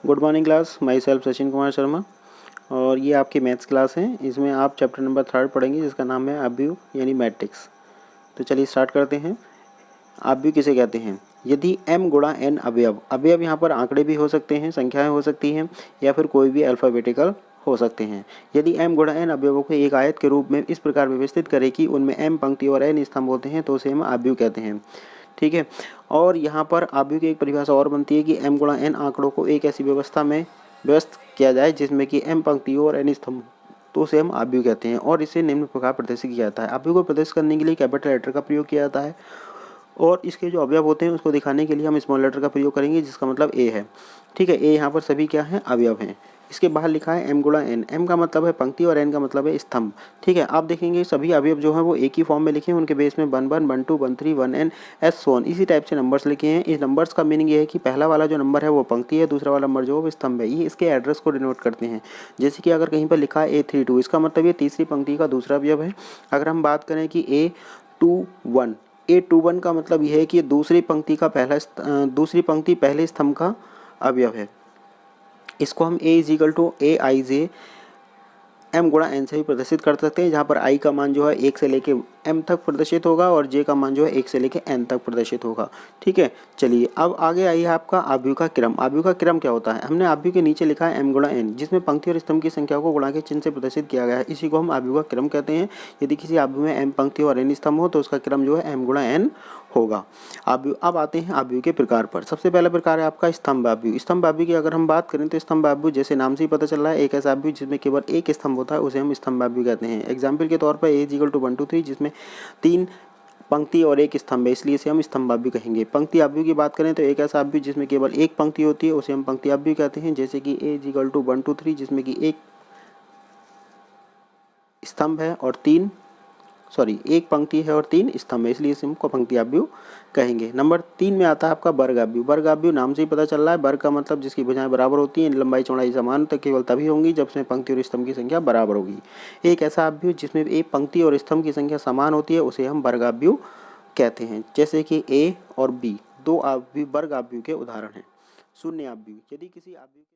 Good morning class, my self Sachin Kumar Sharma और ये आपकी मैथ्स क्लास है। इसमें आप चैप्टर नंबर 3 पढ़ेंगे जिसका नाम है अवयव यानी मैट्रिक्स। तो चलिए स्टार्ट करते हैं। अवयव किसे कहते हैं? यदि m गुणा n अवयव, अवयव यहाँ पर आंकड़े भी हो सकते हैं, संख्याएं हो सकती हैं या फिर कोई भी अल्फ़ाबेटिकल हो सकते हैं। यदि m गुणा n अवयवों को एक आयत के रूप में इस प्रकार व्यवस्थित करें कि उनमें m पंक्ति और n स्तंभ होते हैं तो उसे हम अवयव कहते हैं। ठीक है। और यहाँ पर अवयव की एक परिभाषा और बनती है कि m गुणा n आंकड़ों को एक ऐसी व्यवस्था में व्यस्त किया जाए जिसमें कि m पंक्तियों और n स्तंभ, तो उसे हम अवयव कहते हैं और इसे निम्न प्रकार प्रदर्शित किया जाता है। अवयव को प्रदर्शित करने के लिए कैपिटल लेटर का प्रयोग किया जाता है और इसके जो अवयव होते हैं उसको दिखाने के लिए हम स्मॉल लेटर का प्रयोग करेंगे जिसका मतलब ए है। ठीक है, ए यहाँ पर सभी क्या है? अवयव हैं। इसके बाहर लिखा है m गुणा n, m का मतलब है पंक्ति और n का मतलब है स्तंभ। ठीक है, आप देखेंगे सभी अवयव जो हैं वो एक ही फॉर्म में लिखे हैं, उनके बेस में 1 1 1 2 1 3 1 n s so on इसी टाइप से नंबर्स लिखे हैं। इस नंबर्स का मीनिंग ये है कि पहला वाला जो नंबर है वो पंक्ति है, दूसरा वाला नंबर जो है वो स्तंभ है। ये इसके एड्रेस को डिनोट करते हैं। जैसे कि अगर कहीं पर लिखा है A32, इसका मतलब ये तीसरी पंक्ति का दूसरा अवयव है। अगर हम बात करें कि A21 का मतलब यह है कि दूसरी पंक्ति पहले स्तंभ का अवयव है। इसको हम a is equal to A I J m गुणा n से भी प्रदर्शित कर सकते हैं, जहाँ पर i का मान जो है 1 से लेके m तक प्रदर्शित होगा और j का मान जो है 1 से लेके n तक प्रदर्शित होगा। ठीक है, चलिए अब आगे आइए आपका अवयव का क्रम। अवयव का क्रम क्या होता है? हमने अवयव के नीचे लिखा है m गुणा n, जिसमें पंक्ति और स्तंभ की संख्या को गुणा के चिन्ह से प्रदर्शित किया गया है। इसी को हम अवयव का क्रम कहते हैं। यदि किसी अवयव में m पंक्ति और n स्तंभ हो तो उसका क्रम जो है m गुणा n होगा। अब आते हैं अवयव के प्रकार पर। सबसे पहला प्रकार है आपका स्तंभ अवयव। स्तंभ अवयव की अगर हम बात करें तो स्तंभ अवयव जैसे नाम से ही पता चल रहा है एक ऐसा अवयव जिसमें केवल एक स्तंभ होता है उसे हम स्तंभ अवयव कहते हैं। एग्जाम्पल के तौर पर a इज इक्वल टू 1 2 3 जिसमें 3 पंक्ति और एक स्तंभ है, इसलिए इसे हम स्तंभ अवयव कहेंगे। पंक्ति अवयव की बात करें तो एक ऐसा अवयव जिसमें केवल एक पंक्ति होती है उसे हम पंक्ति अवयव कहते हैं। जैसे कि a इज इक्वल टू 1 2 3 जिसमें कि एक स्तंभ है और एक पंक्ति है और 3 स्तंभ है, इसलिए इसे हमको पंक्ति अवयव कहेंगे। नंबर 3 में आता है आपका वर्ग अवयव। वर्ग अवयव नाम से ही पता चल रहा है, वर्ग का मतलब जिसकी भुजाएं बराबर होती हैं, लंबाई चौड़ाई समान तो केवल तभी होंगी जब उसमें पंक्ति और स्तंभ की संख्या बराबर होगी। एक ऐसा अवयव जिसमें एक पंक्ति और स्तंभ की संख्या समान होती है उसे हम वर्ग अवयव कहते हैं। जैसे कि a और b दो वर्ग अवयव के उदाहरण हैं। शून्य अवयव, यदि किसी अवयव